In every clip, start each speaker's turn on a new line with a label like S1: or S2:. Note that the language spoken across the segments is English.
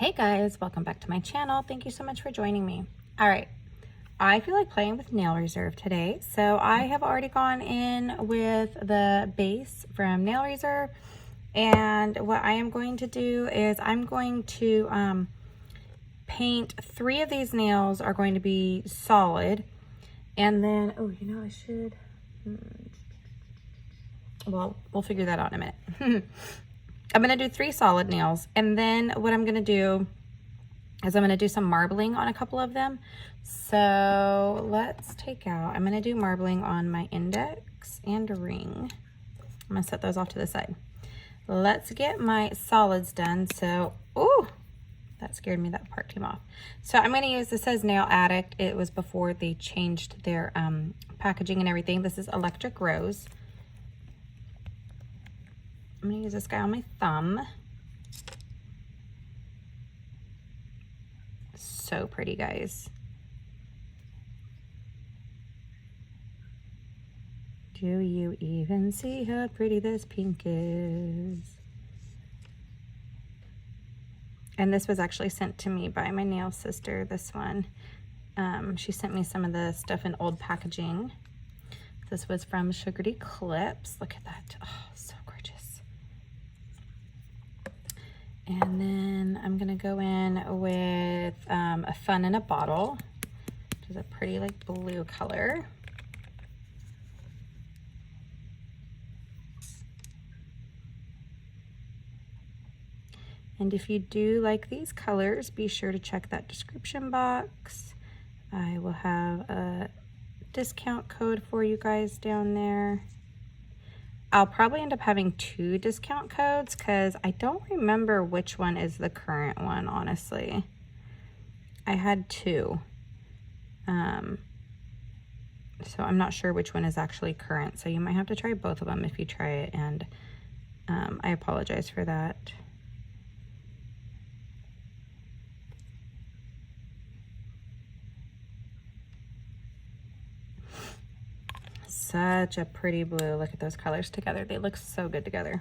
S1: Hey guys, welcome back to my channel. Thank you so much for joining me. All right, I feel like playing with Nail Reserve today. So I have already gone in with the base from Nail Reserve. And what I am going to do is I'm going to paint 3 of these nails are going to be solid. And then, oh, you know, I should, well, we'll figure that out in a minute. I'm going to do 3 solid nails, and then what I'm going to do is I'm going to do some marbling on a couple of them. So let's take out, I'm going to do marbling on my index and ring. I'm going to set those off to the side. Let's get my solids done. So, ooh, that scared me, that part came off. So I'm going to use, this says Nail Addict. It was before they changed their packaging and everything. This is Electric Rose. I'm going to use this guy on my thumb. So pretty, guys. Do you even see how pretty this pink is? And this was actually sent to me by my nail sister, this one. She sent me some of the stuff in old packaging. This was from Sugary Clips. Look at that. Oh, so gorgeous. And then I'm gonna go in with a Fun in a Bottle, which is a pretty like blue color. And if you do like these colors, be sure to check that description box. I will have a discount code for you guys down there. I'll probably end up having 2 discount codes because I don't remember which one is the current one, honestly. I had 2. So I'm not sure which one is actually current. So you might have to try both of them if you try it, and I apologize for that. Such a pretty blue. Look at those colors together. They look so good together.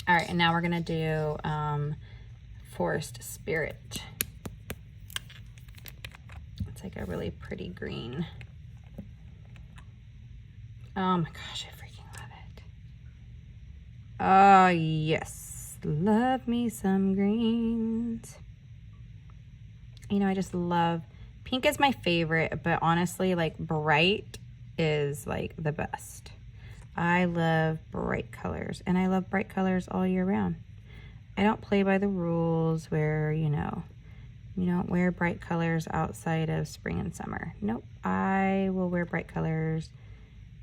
S1: All right, and now we're gonna do Forest Spirit. It's like a really pretty green. Oh my gosh, I freaking love it. Oh yes, love me some greens. You know, I just love, pink is my favorite, but honestly, like bright is like the best. I love bright colors, and I love bright colors all year round. I don't play by the rules where, you know, you don't wear bright colors outside of spring and summer. Nope, I will wear bright colors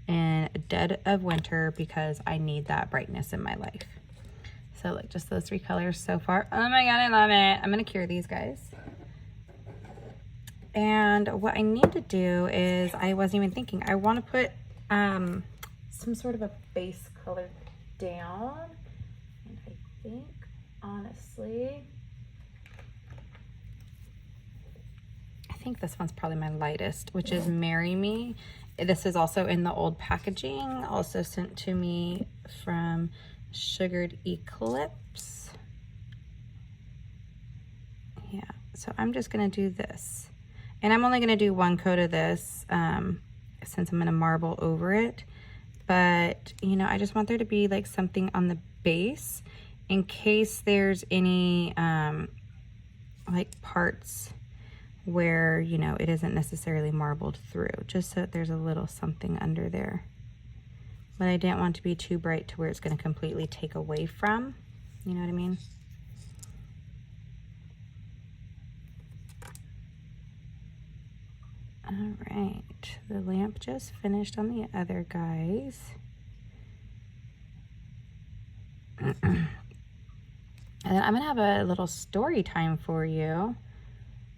S1: in dead of winter because I need that brightness in my life. So like just those 3 colors so far. Oh my god, I love it. I'm gonna cure these guys. And what I need to do is, I wasn't even thinking, I want to put some sort of a base color down. And I think, honestly, I think this one's probably my lightest, which is Marry Me. This is also in the old packaging, also sent to me from Sugared Eclipse. Yeah, so I'm just going to do this. And I'm only going to do 1 coat of this since I'm going to marble over it. But, you know, I just want there to be like something on the base in case there's any like parts where, you know, it isn't necessarily marbled through. Just so that there's a little something under there. But I didn't want it to be too bright to where it's going to completely take away from. You know what I mean? All right, the lamp just finished on the other guys. And then I'm gonna have a little story time for you.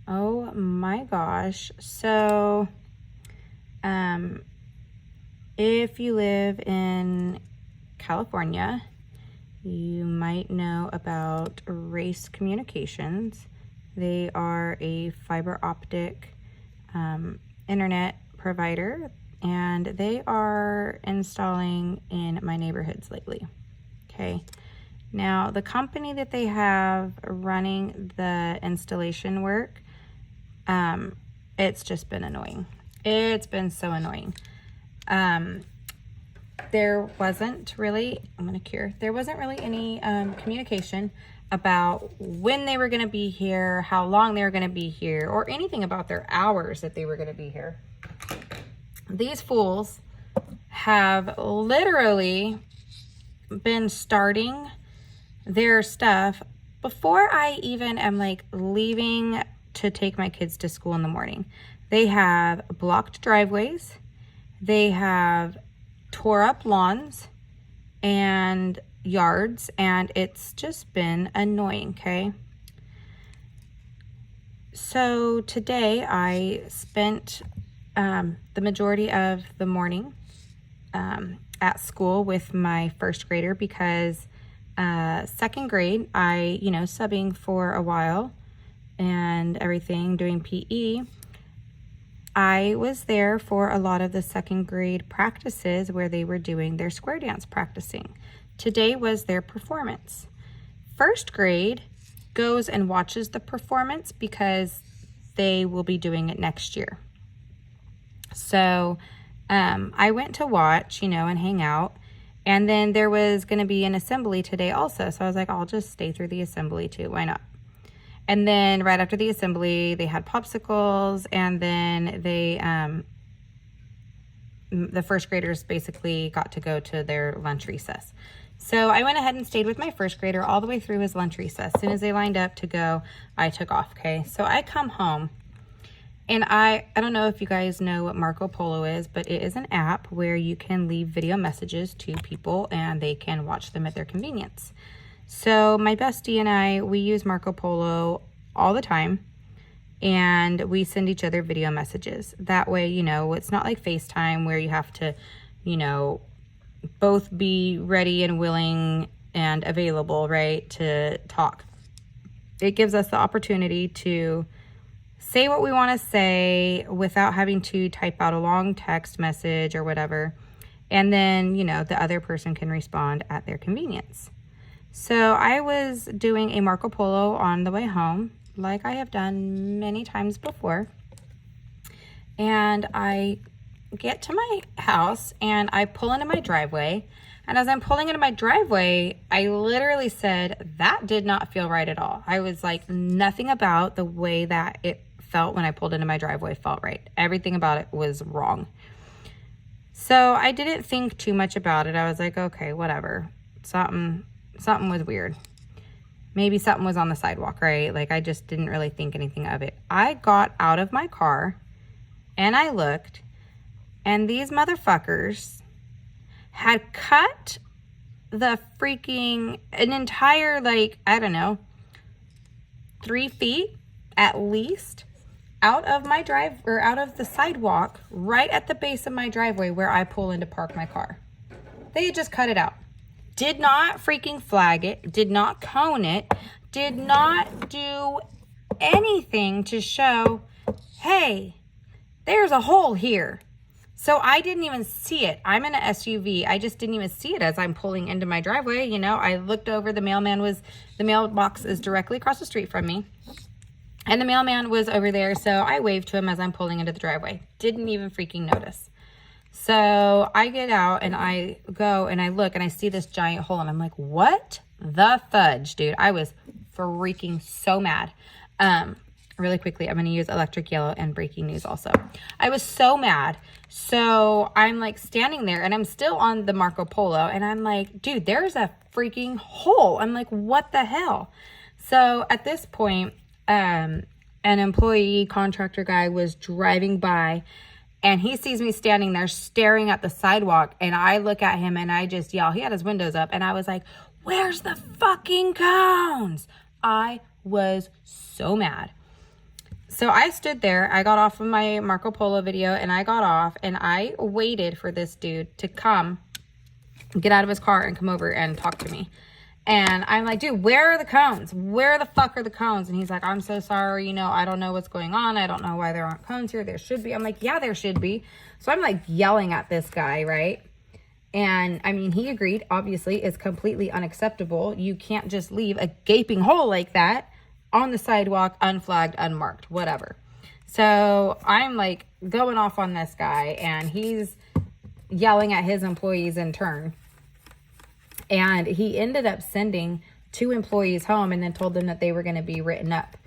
S1: Oh my gosh. So, if you live in California, you might know about Race Communications. They are a fiber optic internet provider, and they are installing in my neighborhoods lately. Okay, Now, the company that they have running the installation work, it's just been annoying. It's been so annoying. There wasn't really, there wasn't really any communication about when they were going to be here, how long they were going to be here, or anything about their hours that they were going to be here. These fools have literally been starting their stuff before I even am like leaving to take my kids to school in the morning. They have blocked driveways. They have tore up lawns and yards, and it's just been annoying, okay? So today I spent the majority of the morning at school with my first grader because second grade, I, subbing for a while and everything, doing PE. I was there for a lot of the second grade practices where they were doing their square dance practicing. Today was their performance. First grade goes and watches the performance because they will be doing it next year. So I went to watch, and hang out. And then there was going to be an assembly today also. So I was like, I'll just stay through the assembly too. Why not? And then right after the assembly, they had popsicles, and then the first graders basically got to go to their lunch recess. So I went ahead and stayed with my first grader all the way through his lunch recess. As soon as they lined up to go, I took off, okay? So I come home, and I don't know if you guys know what Marco Polo is, but it is an app where you can leave video messages to people, and they can watch them at their convenience. So my bestie and I, we use Marco Polo all the time, and we send each other video messages. That way, it's not like FaceTime where you have to, both be ready and willing and available, right, to talk. It gives us the opportunity to say what we want to say without having to type out a long text message or whatever. And then, the other person can respond at their convenience. So I was doing a Marco Polo on the way home, like I have done many times before. And I get to my house and I pull into my driveway. And as I'm pulling into my driveway, I literally said, that did not feel right at all. I was like, nothing about the way that it felt when I pulled into my driveway felt right. Everything about it was wrong. So I didn't think too much about it. I was like, okay, whatever. Something was weird. Maybe something was on the sidewalk, right? Like, I just didn't really think anything of it. I got out of my car and I looked, and these motherfuckers had cut the freaking, an entire, like, I don't know, 3 feet at least out of my out of the sidewalk right at the base of my driveway where I pull in to park my car. They had just cut it out. Did not freaking flag it, did not cone it, did not do anything to show, hey, there's a hole here. So I didn't even see it. I'm in an SUV. I just didn't even see it as I'm pulling into my driveway. I looked over, the mailbox is directly across the street from me. And the mailman was over there, so I waved to him as I'm pulling into the driveway. Didn't even freaking notice. So I get out and I go and I look and I see this giant hole and I'm like, what the fudge, dude? I was freaking so mad. Really quickly, I'm going to use electric yellow and breaking news also. I was so mad. So I'm like standing there and I'm still on the Marco Polo and I'm like, dude, there's a freaking hole. I'm like, what the hell? So at this point, an employee contractor guy was driving by. And he sees me standing there staring at the sidewalk. And I look at him and I just yell. He had his windows up. And I was like, where's the fucking cones? I was so mad. So I stood there. I got off of my Marco Polo video. And I got off. And I waited for this dude to come, get out of his car and come over and talk to me. And I'm like, dude, where are the cones? Where the fuck are the cones? And he's like, I'm so sorry. I don't know what's going on. I don't know why there aren't cones here. There should be. I'm like, yeah, there should be. So I'm like yelling at this guy, right? And I mean, he agreed, obviously. It's completely unacceptable. You can't just leave a gaping hole like that on the sidewalk, unflagged, unmarked, whatever. So I'm like going off on this guy, and he's yelling at his employees in turn. And he ended up sending 2 employees home and then told them that they were going to be written up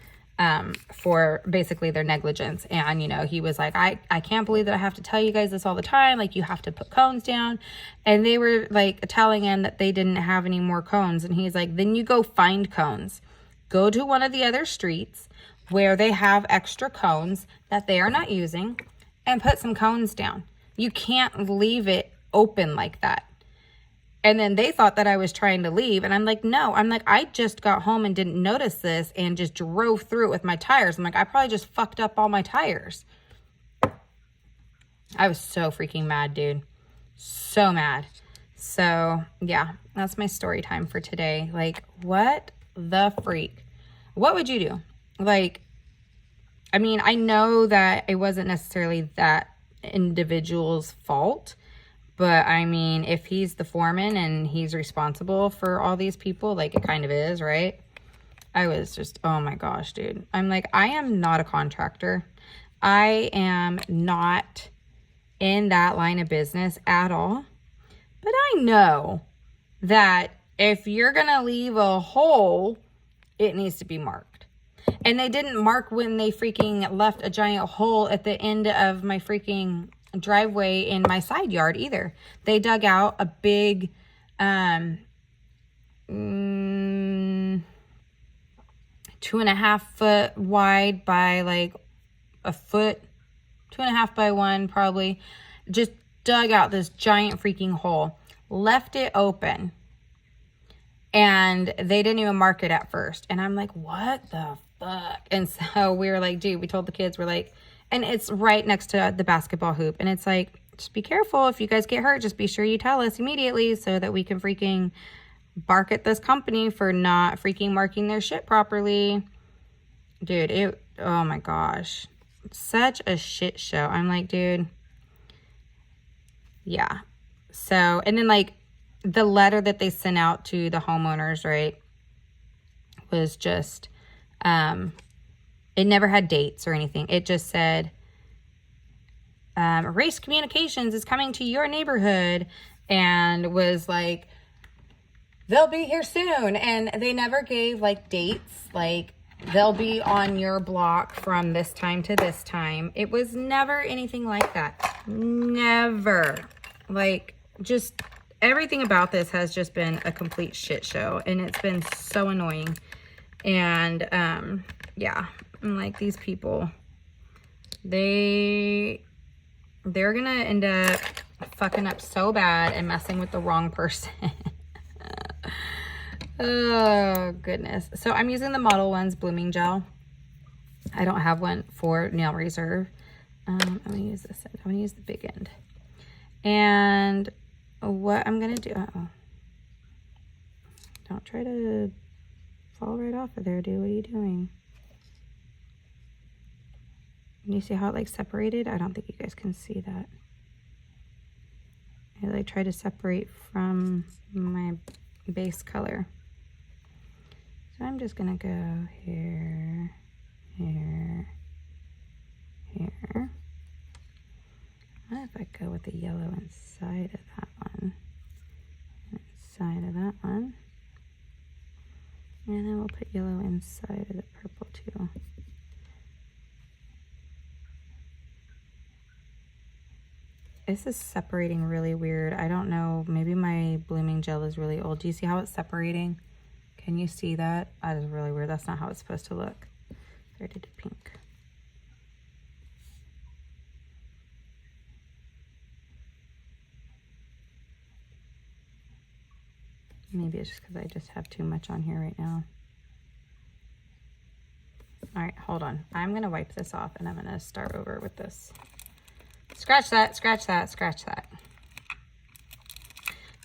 S1: for basically their negligence. And, you know, he was like, I can't believe that I have to tell you guys this all the time. Like, you have to put cones down. And they were like telling him that they didn't have any more cones. And he's like, then you go find cones. Go to one of the other streets where they have extra cones that they are not using and put some cones down. You can't leave it open like that. And then they thought that I was trying to leave. And I'm like, no. I'm like, I just got home and didn't notice this and just drove through it with my tires. I'm like, I probably just fucked up all my tires. I was so freaking mad, dude. So mad. So, yeah, that's my story time for today. Like, what the freak? What would you do? Like, I mean, I know that it wasn't necessarily that individual's fault. But I mean, if he's the foreman and he's responsible for all these people, like it kind of is, right? I was just, oh my gosh, dude. I'm like, I am not a contractor. I am not in that line of business at all. But I know that if you're going to leave a hole, it needs to be marked. And they didn't mark when they freaking left a giant hole at the end of my freaking driveway in my side yard either. They dug out a big 2.5 foot wide by like a foot, 2.5 by 1 probably. Just dug out this giant freaking hole, left it open, and they didn't even mark it at first. And I'm like, what the fuck? And so we were like, dude, we told the kids, we're like, and it's right next to the basketball hoop. And it's like, just be careful. If you guys get hurt, just be sure you tell us immediately so that we can freaking bark at this company for not freaking marking their shit properly. Dude, oh my gosh. Such a shit show. I'm like, dude. Yeah. So, and then like the letter that they sent out to the homeowners, right, was just, it never had dates or anything. It just said, Race Communications is coming to your neighborhood, and was like, they'll be here soon. And they never gave like dates, like they'll be on your block from this time to this time. It was never anything like that. Never. Like, just everything about this has just been a complete shit show, and it's been so annoying. And yeah, I'm like, these people, they're gonna end up fucking up so bad and messing with the wrong person. Oh goodness. So I'm using the Model 1's blooming gel. I don't have one for nail reserve. I'm gonna use this end. I'm gonna use the big end. And what I'm gonna do, don't try to fall right off of there, dude. What are you doing? You see how it like separated? I don't think you guys can see that. I like try to separate from my base color. So I'm just gonna go here, here, here. What if I go with the yellow inside of that one, inside of that one, and then we'll put yellow inside of the purple too. This is separating really weird. I don't know. Maybe my blooming gel is really old. Do you see how it's separating? Can you see that? That is really weird. That's not how it's supposed to look. I did a pink. Maybe it's just because I just have too much on here right now. All right, hold on. I'm going to wipe this off, and I'm going to start over with this. Scratch that, scratch that, scratch that.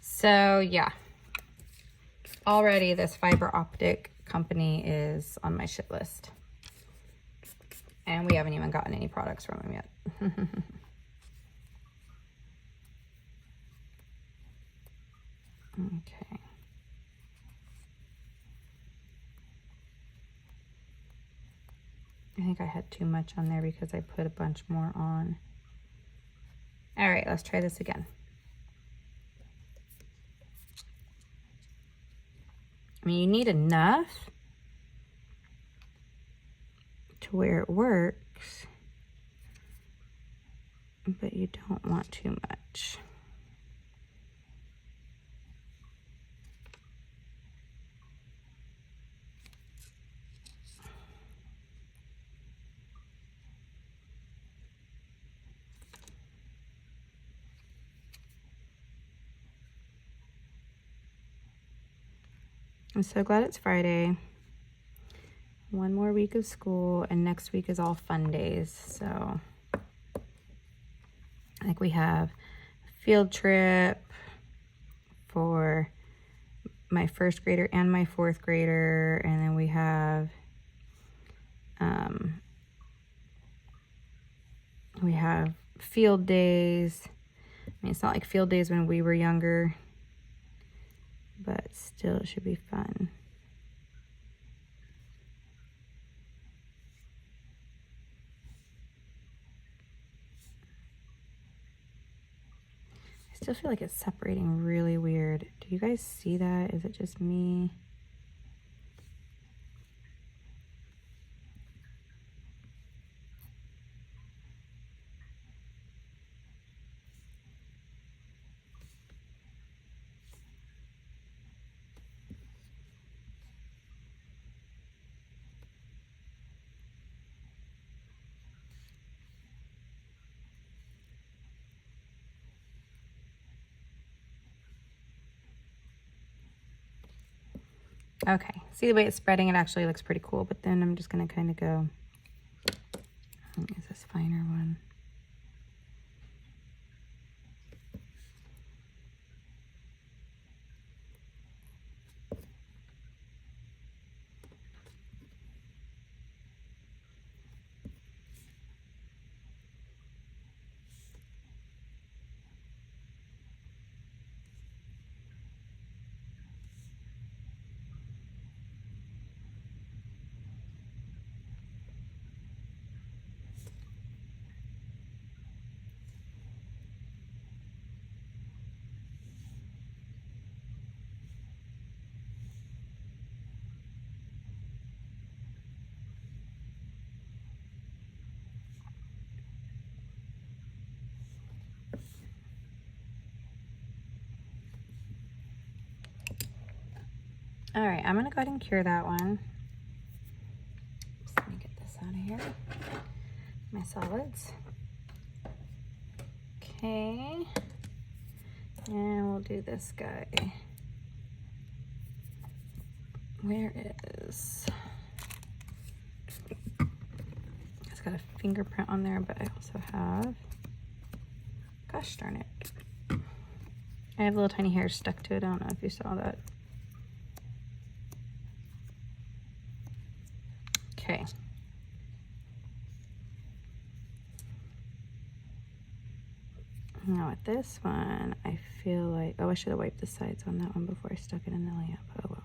S1: So, yeah. Already this fiber optic company is on my shit list. And we haven't even gotten any products from them yet. Okay. I think I had too much on there because I put a bunch more on. All right, let's try this again. I mean, you need enough to where it works, but you don't want too much. I'm so glad it's Friday. One more week of school, and next week is all fun days. So I think we have a field trip for my first grader and my fourth grader, and then we have field days. I mean, it's not like field days when we were younger, but still it should be fun. I still feel like it's separating really weird. Do you guys see that? Is it just me? Okay, see the way it's spreading? It actually looks pretty cool, but then I'm just gonna kind of go, is this finer one? All right, I'm gonna go ahead and cure that one. Just let me get this out of here. My solids. Okay, and we'll do this guy. Where is? It's got a fingerprint on there, but I also have, gosh darn it, I have little tiny hairs stuck to it. I don't know if you saw that. Okay. Now with this one, I feel like, oh, I should have wiped the sides on that one before I stuck it in the lamp. Oh well.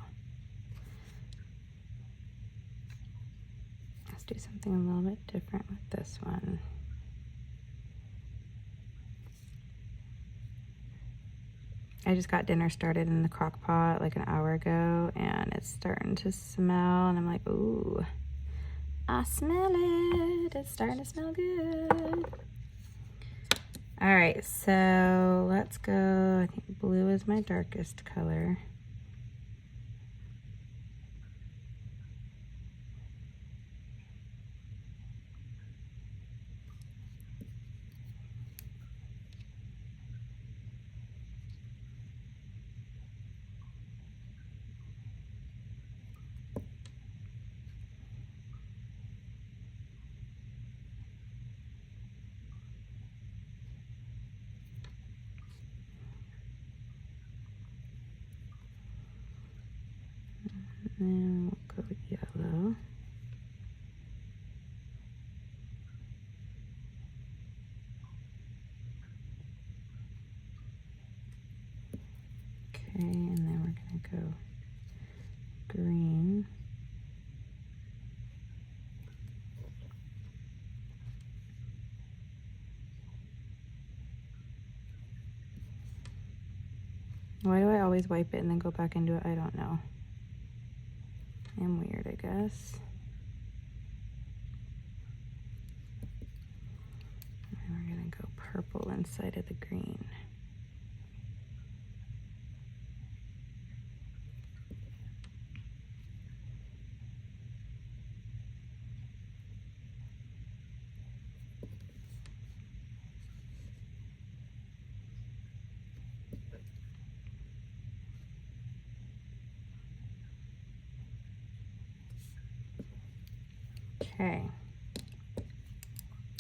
S1: Let's do something a little bit different with this one. I just got dinner started in the crock pot like an hour ago, and it's starting to smell, and I'm like, ooh, I smell it. It's starting to smell good. All right, so let's go. I think blue is my darkest color. And we'll go with yellow. Okay, go green. Why do I always wipe it and then go back into it? I don't know. I'm weird, I guess. And we're gonna go purple inside of the green. Okay,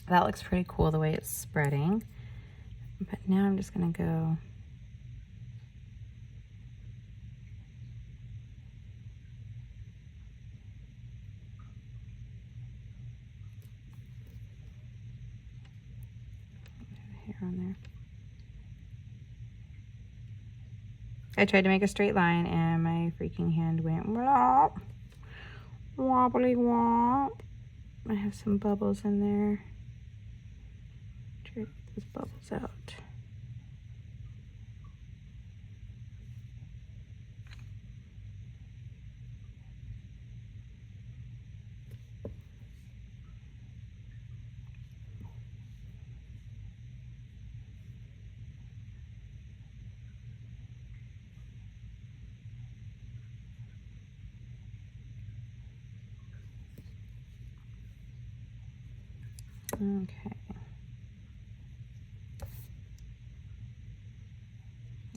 S1: that looks pretty cool the way it's spreading, but now I'm just gonna go hair on there. I tried to make a straight line and my freaking hand went womp, wobbly womp. I have some bubbles in there. Try to get those bubbles out. Okay.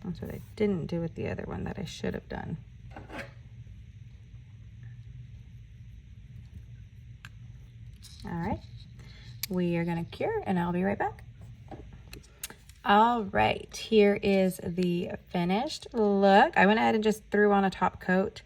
S1: That's what I didn't do with the other one that I should have done. All right, we are gonna cure and I'll be right back. All right, here is the finished look. I went ahead and just threw on a top coat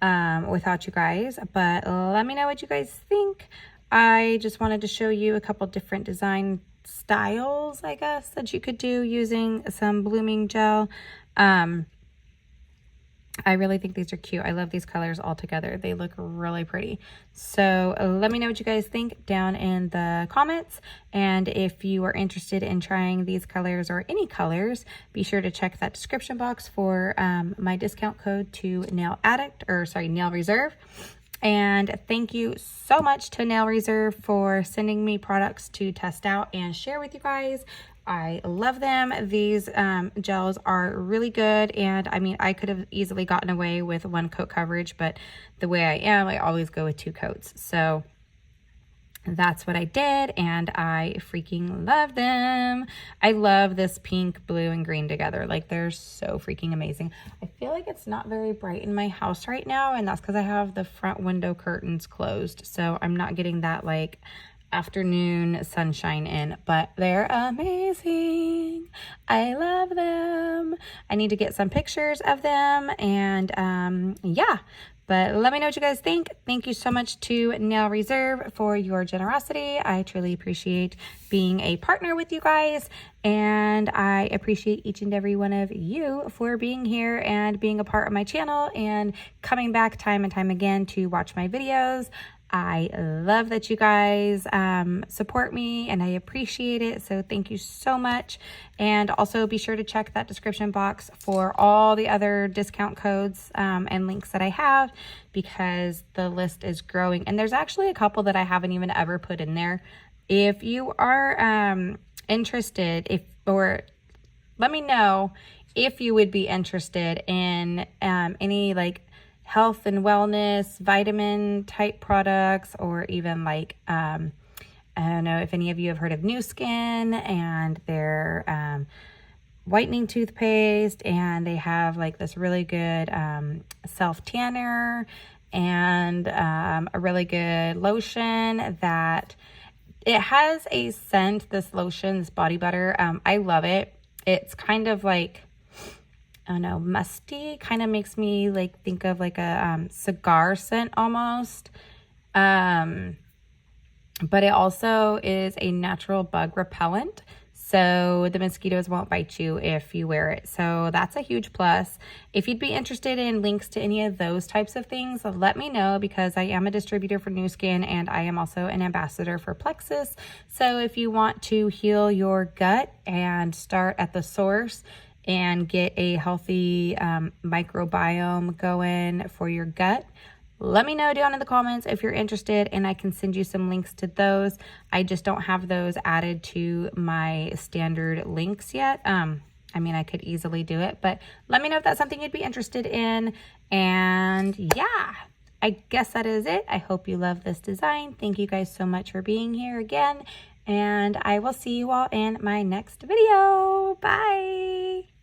S1: without you guys, but let me know what you guys think. I just wanted to show you a couple different design styles, I guess, that you could do using some blooming gel. I really think these are cute. I love these colors all together. They look really pretty. So let me know what you guys think down in the comments. And if you are interested in trying these colors or any colors, be sure to check that description box for my discount code to Nail Reserve. And thank you so much to Nail Reserve for sending me products to test out and share with you guys. I love them. These gels are really good, and I mean, I could have easily gotten away with one coat coverage, but the way I am, I always go with 2 coats. So that's what I did, and I freaking love them. I love this pink, blue, and green together. Like, they're so freaking amazing. I feel like it's not very bright in my house right now, and that's because I have the front window curtains closed, so I'm not getting that, like, afternoon sunshine in, but they're amazing. I love them. I need to get some pictures of them, and yeah, but let me know what you guys think. Thank you so much to Nail Reserve for your generosity. I truly appreciate being a partner with you guys, and I appreciate each and every one of you for being here and being a part of my channel and coming back time and time again to watch my videos. I love that you guys support me, and I appreciate it. So thank you so much. And also be sure to check that description box for all the other discount codes and links that I have, because the list is growing. And there's actually a couple that I haven't even ever put in there. If you are interested, let me know if you would be interested in any like health and wellness, vitamin type products, or even like, I don't know if any of you have heard of New Skin and their whitening toothpaste, and they have like this really good self tanner and a really good lotion that it has a scent. This lotion, this body butter, I love it. It's kind of like, I don't know, musty, kind of makes me like think of like a cigar scent almost. But it also is a natural bug repellent. so the mosquitoes won't bite you if you wear it. So that's a huge plus. If you'd be interested in links to any of those types of things, let me know, because I am a distributor for New Skin and I am also an ambassador for Plexus. So if you want to heal your gut and start at the source and get a healthy microbiome going for your gut, let me know down in the comments if you're interested, and I can send you some links to those. I just don't have those added to my standard links yet. I mean, I could easily do it, but let me know if that's something you'd be interested in. And yeah, I guess that is it. I hope you love this design. Thank you guys so much for being here again, and I will see you all in my next video. Bye.